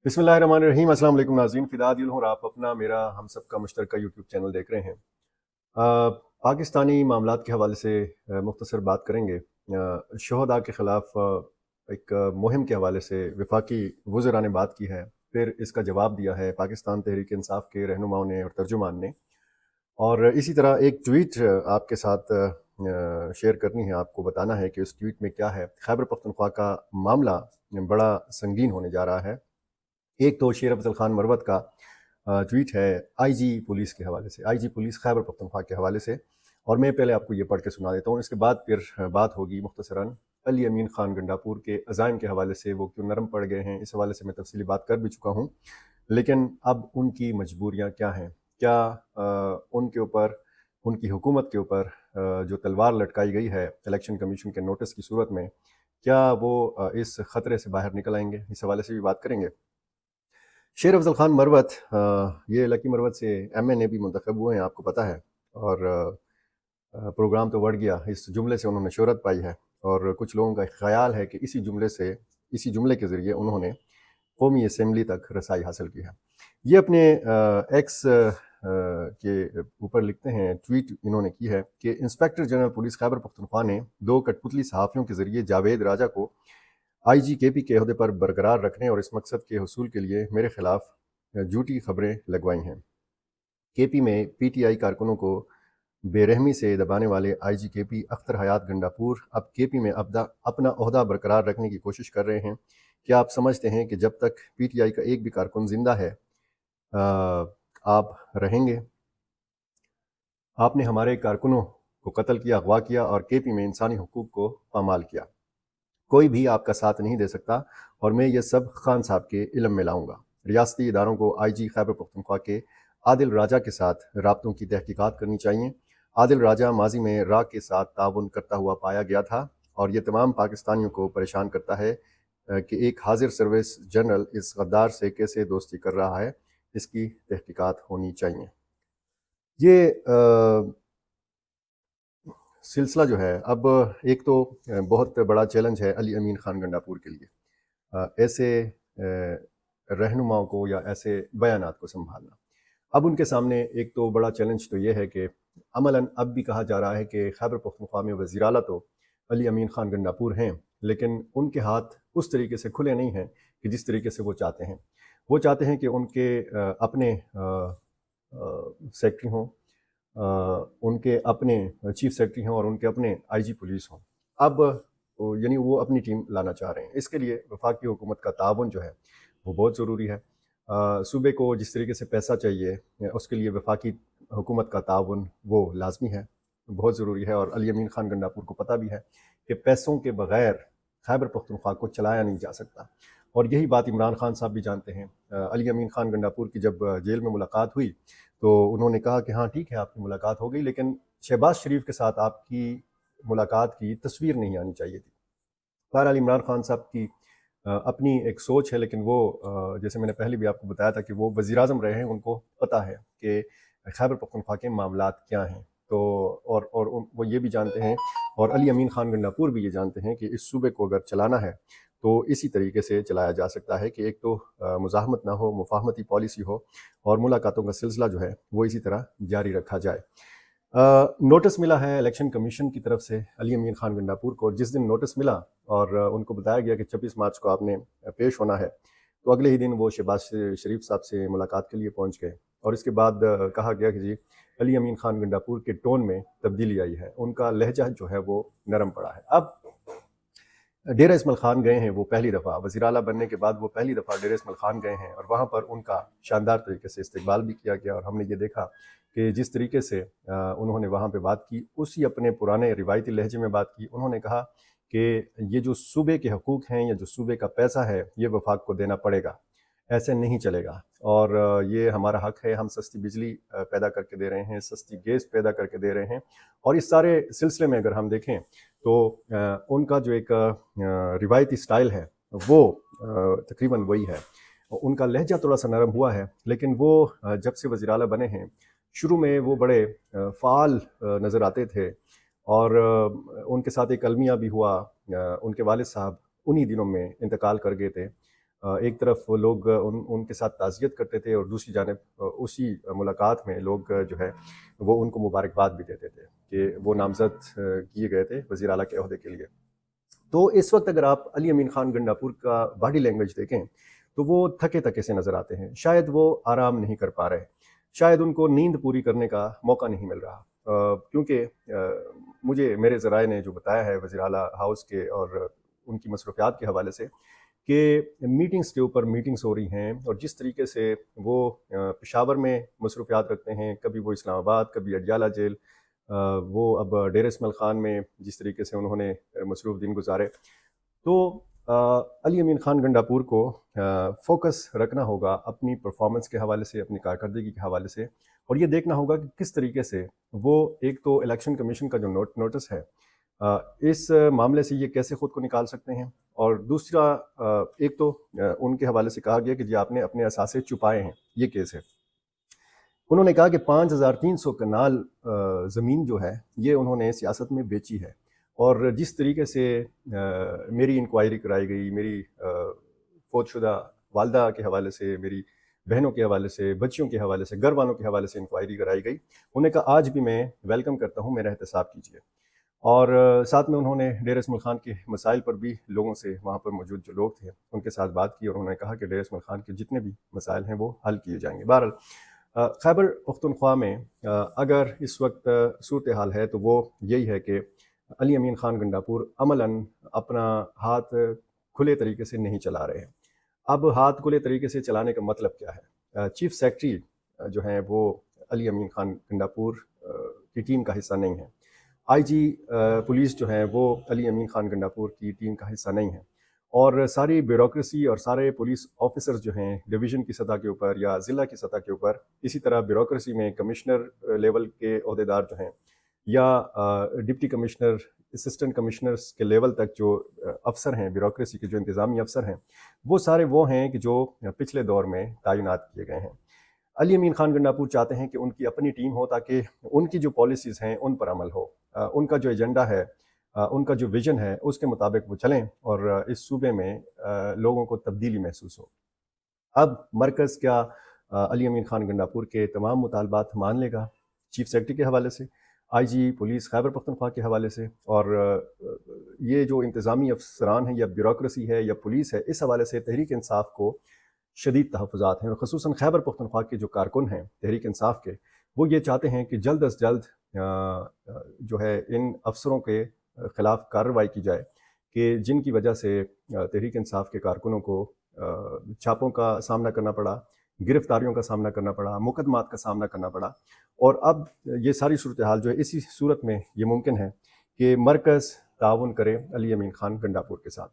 बिस्मिल्लाहिर्रहमानिर्रहीम। अस्सलाम वालेकुम नाज़रीन, फ़िदा दिल हूँ और आप अपना मेरा हम सब का मुश्तरका यूट्यूब चैनल देख रहे हैं। पाकिस्तानी मामलात के हवाले से मुख्तसर बात करेंगे। शोहदा के ख़िलाफ़ एक मुहिम के हवाले से वफाकी वज़रा ने बात की है, फिर इसका जवाब दिया है पाकिस्तान तहरीक इंसाफ के रहनुमाओं ने और तर्जुमान ने। और इसी तरह एक ट्वीट आपके साथ शेयर करनी है, आपको बताना है कि उस ट्वीट में क्या है। खैबर पख्तूनख्वा का मामला बड़ा संगीन होने जा रहा है। एक तो शेर अफजल खान मरवत का ट्वीट है आईजी पुलिस के हवाले से, आईजी पुलिस खैबर पख्तूनख्वा के हवाले से, और मैं पहले आपको ये पढ़ के सुना देता हूँ। इसके बाद फिर बात होगी मुख्तसरन अली अमीन खान गंडापुर के अज़ाइम के हवाले से, वो क्यों नरम पड़ गए हैं, इस हवाले से मैं तफसीली बात कर भी चुका हूँ। लेकिन अब उनकी मजबूरियाँ क्या हैं, क्या उनके ऊपर, उनकी हुकूमत के ऊपर जो तलवार लटकाई गई है इलेक्शन कमीशन के नोटिस की सूरत में, क्या वो इस ख़तरे से बाहर निकल आएंगे, इस हवाले से भी बात करेंगे। शेर अफजल खान मरवत, ये लकी मरवत से एमएनए भी मुंतखब हुए हैं, आपको पता है। और प्रोग्राम तो बढ़ गया, इस जुमले से उन्होंने शोहरत पाई है, और कुछ लोगों का ख्याल है कि इसी जुमले के ज़रिए उन्होंने कौमी असम्बली तक रसाई हासिल की है। ये अपने एक्स के ऊपर लिखते हैं, ट्वीट इन्होंने की है कि inspector general police Khyber Pakhtunkhwa ने 2 कठपुतली सहाफ़ियों के ज़रिए जावेद राजा को आईजी केपी के अहदे पर बरकरार रखने और इस मकसद के हसूल के लिए मेरे खिलाफ झूठी खबरें लगवाई हैं। केपी में पीटीआई कारकुनों को बेरहमी से दबाने वाले आईजी केपी अख्तर हयात गंडापुर अब केपी में अपना ओहदा बरकरार रखने की कोशिश कर रहे हैं। क्या आप समझते हैं कि जब तक पीटीआई का एक भी कारकुन जिंदा है आप रहेंगे? आपने हमारे कारकुनों को कत्ल किया, अगवा किया और केपी में इंसानी हुकूक को पामाल किया। कोई भी आपका साथ नहीं दे सकता और मैं ये सब खान साहब के इल्म में लाऊंगा। रियासती इदारों को आईजी खैबर पख्तूनख्वा के आदिल राजा के साथ राब्तों की तहकीकात करनी चाहिए। आदिल राजा माजी में रा के साथ ताउन करता हुआ पाया गया था और ये तमाम पाकिस्तानियों को परेशान करता है कि एक हाजिर सर्विस जनरल इस गद्दार से कैसे दोस्ती कर रहा है, इसकी तहकीकात होनी चाहिए। ये सिलसिला जो है, अब एक तो बहुत बड़ा चैलेंज है अली अमीन खान गंडापुर के लिए, ऐसे रहनुमाओं को या ऐसे बयानात को संभालना। अब उनके सामने एक तो बड़ा चैलेंज तो ये है कि अमलन अब भी कहा जा रहा है कि खैबर पख्तूनख्वा में वज़ीर आला तो अली अमीन खान गंडापुर हैं, लेकिन उनके हाथ उस तरीके से खुले नहीं हैं कि जिस तरीके से वो चाहते हैं। वो चाहते हैं कि उनके अपने सेक्रेटरी हों, उनके अपने चीफ सेक्रेटरी हों और उनके अपने आईजी पुलिस हों। अब यानी वो अपनी टीम लाना चाह रहे हैं। इसके लिए वफाकी हुकूमत का ताउन जो है वो बहुत ज़रूरी है। सूबे को जिस तरीके से पैसा चाहिए उसके लिए वफाकी हुकूमत का ताउन वो लाजमी है, बहुत ज़रूरी है। और अली अमीन खान गंडापुर को पता भी है कि पैसों के बग़ैर खैबर पख्तूनख्वा को चलाया नहीं जा सकता, और यही बात इमरान खान साहब भी जानते हैं। अली अमीन खान गंडापुर की जब जेल में मुलाकात हुई तो उन्होंने कहा कि हाँ ठीक है, आपकी मुलाकात हो गई, लेकिन शहबाज शरीफ के साथ आपकी मुलाकात की तस्वीर नहीं आनी चाहिए थी। बहरहाल इमरान खान साहब की अपनी एक सोच है, लेकिन वो जैसे मैंने पहले भी आपको बताया था कि वो वज़ीर आज़म रहे हैं, उनको पता है कि खैबर पख्तूनख्वा के मामलात क्या हैं। तो और वो ये भी जानते हैं, और अली अमीन खान गंडापुर भी ये जानते हैं कि इस सूबे को अगर चलाना है तो इसी तरीके से चलाया जा सकता है कि एक तो मुज़ाहमत ना हो, मुफाहमती पॉलिसी हो, और मुलाकातों का सिलसिला जो है वो इसी तरह जारी रखा जाए। नोटिस मिला है इलेक्शन कमीशन की तरफ से अली अमीन खान गंडापुर को। जिस दिन नोटिस मिला और उनको बताया गया कि 26 मार्च को आपने पेश होना है, तो अगले ही दिन वो शहबाज शरीफ साहब से मुलाकात के लिए पहुंच गए। और इसके बाद कहा गया कि जी अली अमीन खान गंडापुर के टोन में तब्दीली आई है, उनका लहजा जो है वो नरम पड़ा है। अब डेरा इस्माइल खान गए हैं, वो पहली दफ़ा वज़ीर आला बनने के बाद वो पहली दफ़ा डेरा इस्माइल खान गए हैं, और वहाँ पर उनका शानदार तरीके से इस्तकबाल भी किया गया। और हमने ये देखा कि जिस तरीके से उन्होंने वहाँ पे बात की, उसी अपने पुराने रिवायती लहजे में बात की। उन्होंने कहा कि ये जो सूबे के हकूक़ हैं या जो सूबे का पैसा है ये वफाक को देना पड़ेगा, ऐसे नहीं चलेगा, और ये हमारा हक है। हम सस्ती बिजली पैदा करके दे रहे हैं, सस्ती गैस पैदा करके दे रहे हैं, और इस सारे सिलसिले में अगर हम देखें तो उनका जो एक रिवायती स्टाइल है वो तकरीबन वही है। उनका लहजा थोड़ा सा नरम हुआ है, लेकिन वो जब से वज़ीर आला बने हैं, शुरू में वो बड़े फ़ाल नज़र आते थे, और उनके साथ एक अलमिया भी हुआ। उनके वालिद साहब उन्हीं दिनों में इंतकाल कर गए थे। ایک طرف وہ لوگ ان کے ساتھ تعزیت کرتے تھے اور دوسری جانب اسی ملاقات میں لوگ جو ہے وہ ان کو مبارکباد بھی دیتے تھے کہ وہ نامزد کیے گئے تھے وزیر اعلیٰ کے عہدے کے لیے۔ تو اس وقت اگر آپ علی امین خان گنڈاپور کا باڈی لینگویج دیکھیں تو وہ تھکے تھکے سے نظر آتے ہیں، شاید وہ آرام نہیں کر پا رہے، شاید ان کو نیند پوری کرنے کا موقع نہیں مل رہا، کیونکہ مجھے میرے ذرائع نے جو بتایا ہے وزیر اعلیٰ ہاؤس کے اور ان کی مصروفیات کے حوالے سے کہ میٹنگز کے اوپر میٹنگز ہو رہی ہیں، اور جس طریقے سے وہ پشاور میں مصروفیات رکھتے ہیں، کبھی وہ اسلام آباد، کبھی اڈیالہ جیل، وہ اب ڈیرہ اسماعیل خان میں جس طریقے سے انہوں نے مصروف دن گزارے، تو علی امین خان گنڈاپور کو فوکس رکھنا ہوگا اپنی پرفارمنس کے حوالے سے، اپنی کارکردگی کے حوالے سے، اور یہ دیکھنا ہوگا کہ کس طریقے سے وہ ایک تو الیکشن کمیشن کا جو نوٹس ہے اس معاملے سے یہ کیسے خود کو نکال سکتے ہیں، اور دوسرا ایک تو ان کے حوالے سے کہا گیا کہ جی آپ نے اپنے اثاثے چھپائے ہیں، یہ کیس ہے۔ انہوں نے کہا کہ 5300 کنال زمین جو ہے یہ انہوں نے سیاست میں بیچی ہے، اور جس طریقے سے میری انکوائری کرائی گئی، میری فوت شدہ والدہ کے حوالے سے، میری بہنوں کے حوالے سے، بچیوں کے حوالے سے، گھر والوں کے حوالے سے انکوائری کرائی گئی، انہوں نے کہا آج بھی میں ویلکم کرتا ہوں، میرا احتساب کیجیے۔ اور ساتھ میں انہوں نے ڈیرہ اسماعیل خان کے مسائل پر بھی لوگوں سے، وہاں پر موجود جو لوگ تھے ان کے ساتھ بات کی، اور انہوں نے کہا کہ ڈیرہ اسماعیل خان کے جتنے بھی مسائل ہیں وہ حل کیے جائیں گے۔ بہرحال خیبر پختونخوا میں اگر اس وقت صورتحال ہے تو وہ یہی ہے کہ علی امین خان گنڈاپور عملاً اپنا ہاتھ کھلے طریقے سے نہیں چلا رہے ہیں۔ اب ہاتھ کھلے طریقے سے چلانے کا مطلب کیا ہے؟ چیف سیکرٹری جو ہیں وہ علی امین خان گنڈاپور کی ٹیم کا حصہ نہیں ہے، آئی جی پولیس جو ہیں وہ علی امین خان گنڈاپور کی ٹیم کا حصہ نہیں ہیں، اور ساری بیوروکریسی اور سارے پولیس آفیسرز جو ہیں ڈویژن کی سطح کے اوپر یا ضلع کی سطح کے اوپر، اسی طرح بیوروکریسی میں کمشنر لیول کے عہدیدار جو ہیں یا ڈپٹی کمشنر، اسسٹنٹ کمشنرز کے لیول تک جو افسر ہیں بیوروکریسی کے، جو انتظامی افسر ہیں، وہ سارے وہ ہیں کہ جو پچھلے دور میں تعینات کیے گئے ہیں۔ علی امین خان گنڈاپور چاہتے ہیں کہ ان کی اپنی ٹیم ہو تاکہ ان کی جو پالیسیز ہیں ان پر عمل ہو، ان کا جو ایجنڈا ہے، ان کا جو ویژن ہے اس کے مطابق وہ چلیں، اور اس صوبے میں لوگوں کو تبدیلی محسوس ہو۔ اب مرکز کیا علی امین خان گنڈاپور کے تمام مطالبات مان لے گا؟ چیف سیکرٹری کے حوالے سے، آئی جی پولیس خیبر پختونخوا کے حوالے سے، اور یہ جو انتظامی افسران ہیں یا بیوروکریسی ہے یا پولیس ہے، اس حوالے سے تحریک انصاف کو شدید تحفظات ہیں، اور خصوصاً خیبر پختونخوا کے جو کارکن ہیں تحریک انصاف کے، وہ یہ چاہتے ہیں کہ جلد از جلد جو ہے ان افسروں کے خلاف کارروائی کی جائے کہ جن کی وجہ سے تحریک انصاف کے کارکنوں کو چھاپوں کا سامنا کرنا پڑا، گرفتاریوں کا سامنا کرنا پڑا، مقدمات کا سامنا کرنا پڑا، اور اب یہ ساری صورتحال جو ہے اسی صورت میں یہ ممکن ہے کہ مرکز تعاون کرے علی امین خان گنڈاپور کے ساتھ۔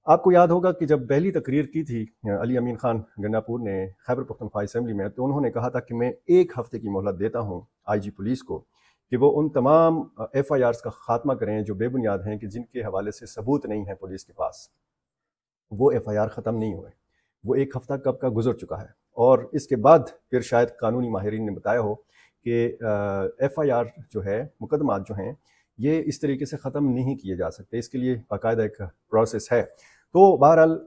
آپ کو یاد ہوگا کہ جب پہلی تقریر کی تھی علی امین خان گنڈاپور نے خیبر پختونخوا اسمبلی میں، تو انہوں نے کہا تھا کہ میں 1 ہفتے کی مہلت دیتا ہوں آئی جی پولیس کو کہ وہ ان تمام ایف آئی آرز کا خاتمہ کریں جو بے بنیاد ہیں، کہ جن کے حوالے سے ثبوت نہیں ہے پولیس کے پاس، وہ ایف آئی آر ختم نہیں ہوئے، وہ 1 ہفتہ کب کا گزر چکا ہے، اور اس کے بعد پھر شاید قانونی ماہرین نے بتایا ہو کہ ایف آئی آر جو ہے، مقدمات جو ہیں، یہ اس طریقے سے ختم نہیں کیے جا سکتے، اس کے لیے باقاعدہ ایک پروسیس ہے۔ تو بہرحال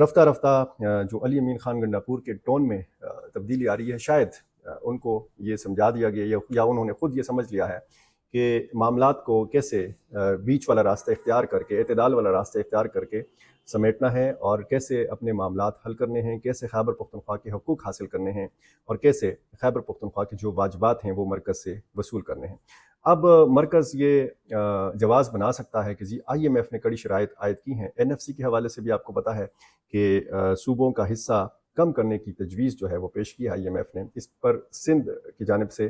رفتہ رفتہ جو علی امین خان گنڈاپور کے ٹون میں تبدیلی آ رہی ہے، شاید ان کو یہ سمجھا دیا گیا یا انہوں نے خود یہ سمجھ لیا ہے کہ معاملات کو کیسے بیچ والا راستہ اختیار کر کے، اعتدال والا راستہ اختیار کر کے سمیٹنا ہے، اور کیسے اپنے معاملات حل کرنے ہیں، کیسے خیبر پختونخوا کے حقوق حاصل کرنے ہیں، اور کیسے خیبر پختونخوا کے جو واجبات ہیں وہ مرکز سے وصول کرنے ہیں۔ اب مرکز یہ جواز بنا سکتا ہے کہ جی آئی ایم ایف نے کڑی شرائط عائد کی ہیں، این ایف سی کے حوالے سے بھی آپ کو پتہ ہے کہ صوبوں کا حصہ کم کرنے کی تجویز جو ہے وہ پیش کی ہے آئی ایم ایف نے، اس پر سندھ کی جانب سے،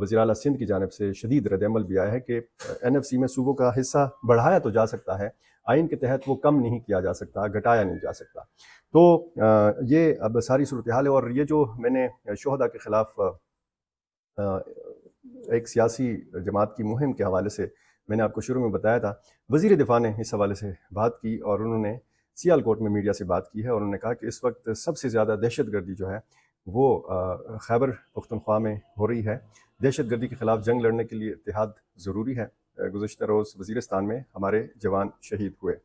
وزیر اعلیٰ سندھ کی جانب سے شدید رد عمل بھی آیا ہے کہ این ایف سی میں صوبوں کا حصہ بڑھایا تو جا سکتا ہے، آئین کے تحت وہ کم نہیں کیا جا سکتا، گھٹایا نہیں جا سکتا۔ تو یہ اب ساری صورتحال ہے، اور یہ جو میں نے شہداء کے خلاف ایک سیاسی جماعت کی مہم کے حوالے سے میں نے آپ کو شروع میں بتایا تھا، وزیر دفاع نے اس حوالے سے بات کی، اور انہوں نے سیالکوٹ میں میڈیا سے بات کی ہے، اور انہوں نے کہا کہ اس وقت سب سے زیادہ دہشت گردی جو ہے وہ خیبر پختونخوا میں ہو رہی ہے۔ دہشت گردی کے خلاف جنگ لڑنے کے لیے اتحاد ضروری ہے۔ گزشتہ روز وزیرستان میں ہمارے جوان شہید ہوئے۔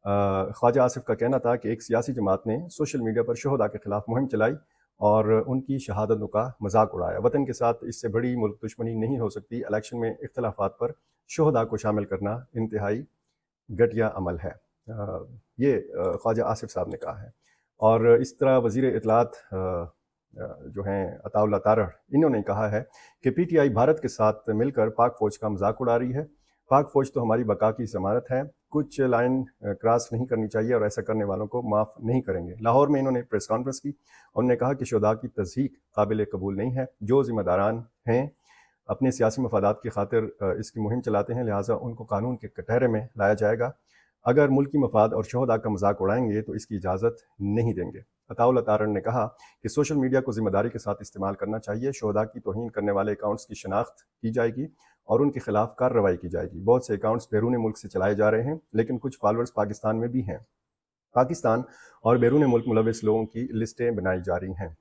ख्वाजा आसिफ का कहना था कि एक सियासी जमात ने सोशल मीडिया पर शहदा के खिलाफ मुहिम चलाई और उनकी शहादतों का मजाक उड़ाया। वतन के साथ इससे बड़ी मुल्क दुश्मनी नहीं हो सकती। इलेक्शन में इख्तलाफात पर शहदा को शामिल करना इंतहाई घटिया अमल है। ये ख्वाजा आसिफ साहब ने कहा है। और इस तरह वज़ीर इत्तलात जो हैं अताउल्लाह तारड़, इन्होंने कहा है कि पीटीआई भारत के साथ मिलकर पाक फ़ौज का मजाक उड़ा रही है। पाक फ़ौज तो हमारी बका की ज़मानत है, कुछ लाइन क्रॉस नहीं करनी चाहिए और ऐसा करने वालों को माफ़ नहीं करेंगे। लाहौर में इन्होंने प्रेस कॉन्फ्रेंस की। उन्होंने कहा कि शुहदा की तज़हीक काबिल कबूल नहीं है। जो ज़िम्मेदारान हैं अपने सियासी मफादात की खातिर इसकी मुहिम चलाते हैं, लिहाजा उनको कानून के कटहरे में लाया जाएगा। अगर मुल्की मफाद और शहदा का मजाक उड़ाएंगे तो इसकी इजाज़त नहीं देंगे। अताउल्लाह तारड़ ने कहा कि सोशल मीडिया को ज़िम्मेदारी के साथ इस्तेमाल करना चाहिए। शहदा की तौहीन करने वाले अकाउंट्स की शनाख्त की जाएगी और उनके खिलाफ कार्रवाई की जाएगी। बहुत से अकाउंट्स बैरून मुल्क से चलाए जा रहे हैं, लेकिन कुछ फॉलोअर्स पाकिस्तान में भी हैं। पाकिस्तान और बैरून मुल्क मुलविस लोगों की लिस्टें बनाई जा रही हैं।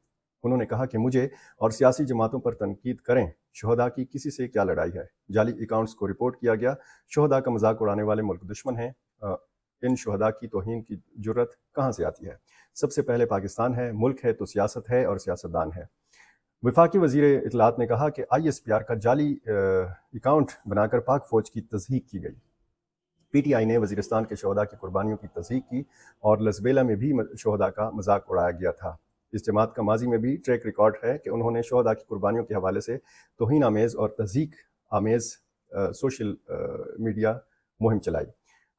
उन्होंने कहा कि मुझे और सियासी जमातों पर तनकीद करें, शहदा की किसी से क्या लड़ाई है। जाली अकाउंट्स को रिपोर्ट किया गया। शहदा का मजाक उड़ाने वाले मुल्क दुश्मन हैं। इन शहदा की तौहीन की जुर्रत कहाँ से आती है? सबसे पहले पाकिस्तान है, मुल्क है तो सियासत है और सियासतदान है। वफाकी वज़ीर इत्तलात ने कहा कि ISPR का जाली अकाउंट बनाकर पाक फ़ौज की तज़हीक की गई। PTI ने वज़ीरिस्तान के शहदा की कुर्बानियों की तज़हीक की और लसबेला में भी शहदा का मजाक उड़ाया गया था। इस जमात का माजी में भी ट्रैक रिकॉर्ड है कि उन्होंने शहदा की कुर्बानियों के हवाले से तौहीन आमेज़ और तज़हीक आमेज़ सोशल मीडिया मुहिम चलाई।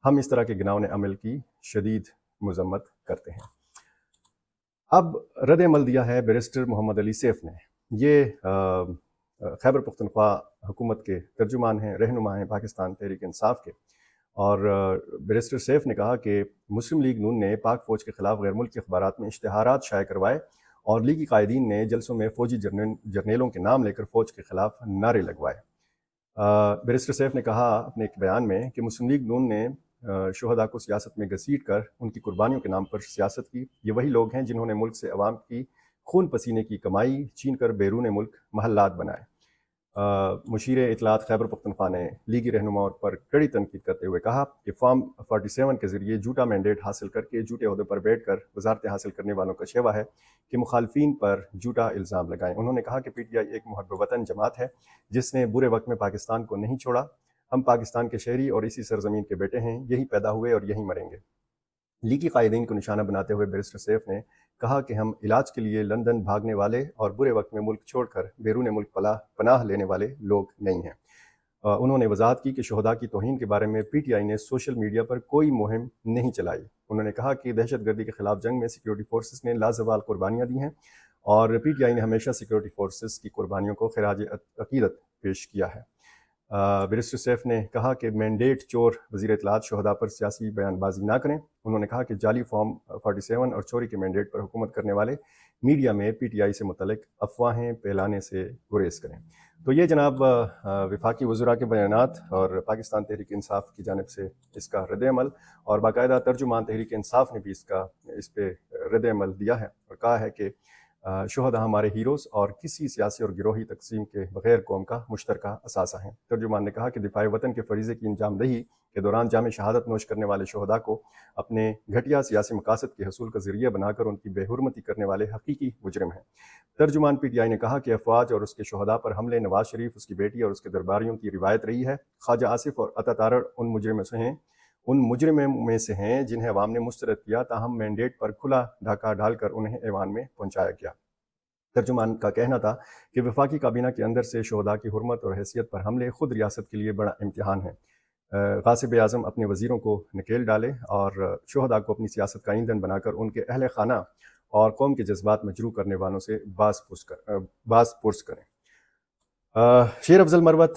हम इस तरह के गिनावने अमल की शदीद मज़म्मत करते हैं। अब रद्द अमल दिया है बैरिस्टर मोहम्मद अली सैफ ने। ये खैबर पख्तूनख्वा हुकूमत के तर्जुमान हैं, रहनुमा हैं पाकिस्तान तहरीक इंसाफ के। और बैरिस्टर सैफ ने कहा कि मुस्लिम लीग नून ने पाक फ़ौज के ख़िलाफ़ गैर मुल्की अखबारात में इश्तिहारात शाया करवाए और लीगी कायदीन ने जलसों में फ़ौजी जर्नेलों के नाम लेकर फ़ौज के ख़िलाफ़ नारे लगवाए। बैरिस्टर सैफ ने कहा अपने एक बयान में कि मुस्लिम लीग नून ने शहदा को सियासत में घसीट कर उनकी कुर्बानियों के नाम पर सियासत की। ये वही लोग हैं जिन्होंने मुल्क से अवाम की खून पसीने की कमाई छीन कर बैरून मुल्क महल्लात बनाए। मुशीर इत्तलात खैबर पख्तूनख्वा ने लीगी रहनुमाओं पर कड़ी तनकीद करते हुए कहा कि फॉर्म 47 के ज़रिए झूठा मैंडेट हासिल करके झूठे अहदे पर बैठ कर वजारतें हासिल करने वालों का शेवा है कि मुखालफीन पर झूठा इल्ज़ाम लगाएं। उन्होंने कहा कि PTI एक मुहब्ब वतन जमात है जिसने बुरे वक्त में पाकिस्तान को नहीं छोड़ा। हम पाकिस्तान के शहरी और इसी सरजमीन के बेटे हैं, यही पैदा हुए और यहीं मरेंगे। लीगी कायदीन को निशाना बनाते हुए बैरिस्टर सैफ ने कहा कि हम इलाज के लिए लंदन भागने वाले और बुरे वक्त में मुल्क छोड़कर बैरून मुल्क पनाह लेने वाले लोग नहीं हैं। उन्होंने वजाहत की कि शहदा की तौहीन के बारे में PTI ने सोशल मीडिया पर कोई मुहिम नहीं चलाई। उन्होंने कहा कि दहशतगर्दी के खिलाफ जंग में सिक्योरिटी फोर्सेस ने लाजवाल कुर्बानियाँ दी हैं और PTI ने हमेशा सिक्योरिटी फोर्सेस की कुर्बानियों को खिराज अकीदत पेश किया है। बैरिस्टर सैफ ने कहा कि मैंडेट चोर वज़ीर इत्तलात शहदा पर सियासी बयानबाजी ना करें। उन्होंने कहा कि जाली फॉर्म 47 और चोरी के मैंडेट पर हुकूमत करने वाले मीडिया में PTI से मुतल्लिक अफवाहें फैलाने से गुरेज करें। तो ये जनाब वफाकी वज़रा के बयानात और पाकिस्तान तहरीक इंसाफ की जानिब से इसका रद्द अमल, और बाकायदा तर्जुमान तहरीक इंसाफ ने भी इस पर रद्द अमल दिया है और कहा है कि शहदा हमारे हीरोज़ और किसी सियासी और गिरोही तकसीम के बगैर कौम का मुश्तरका असासा हैं। तर्जुमान ने कहा कि दिफाए वतन के फ़रीज़े की अंजामदही के दौरान जामे शहादत नोश करने वाले शहदा को अपने घटिया सियासी मकासद के हसूल का ज़रिया बनाकर उनकी बेहुरमती करने वाले हकीकी मुजरिम हैं। तर्जुमान PTI ने कहा कि अफवाज और उसके शहदा पर हमले नवाज शरीफ, उसकी बेटी और उसके दरबारियों की रिवायत रही है। ख्वाजा आसिफ और अता तारड़ उन मुजरिमों में से हैं जिन्हें अवाम ने मुस्तरद किया, ताहम मैंडेट पर खुला ढाका डालकर उन्हें ऐवान में पहुंचाया गया। तर्जुमान का कहना था कि वफाकी काबीना के अंदर से शहदा की हुर्मत और हैसियत पर हमले खुद रियासत के लिए बड़ा इम्तिहान है। गासिब आज़म अपने वज़ीरों को नकेल डाले और शहदा को अपनी सियासत का ईंधन बनाकर उनके अहल खाना और कौम के जज्बात मजरू करने वालों से बास पुरस करें। शेर अफजल मरवत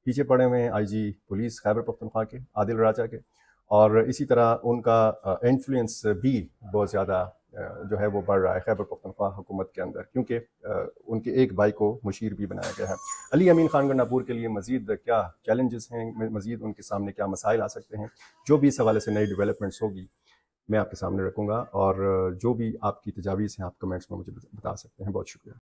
पीछे पड़े हुए हैं IG पुलिस खैबर पख्तूनख्वा के आदिल राजा के, और इसी तरह उनका इन्फ्लुएंस भी बहुत ज़्यादा जो है वो बढ़ रहा है खैबर पख्तूनख्वा हुकूमत के अंदर, क्योंकि उनके एक भाई को मुशीर भी बनाया गया है। अली अमीन खान गन्नापुर के लिए मज़ीद क्या चैलेंजेस हैं, मज़ीद उनके सामने क्या मसाइल आ सकते हैं, जो भी इस हवाले से नई डेवलपमेंट्स होगी मैं आपके सामने रखूँगा, और जो भी आपकी तजावीज़ हैं आप कमेंट्स में मुझे बता सकते हैं। बहुत शुक्रिया।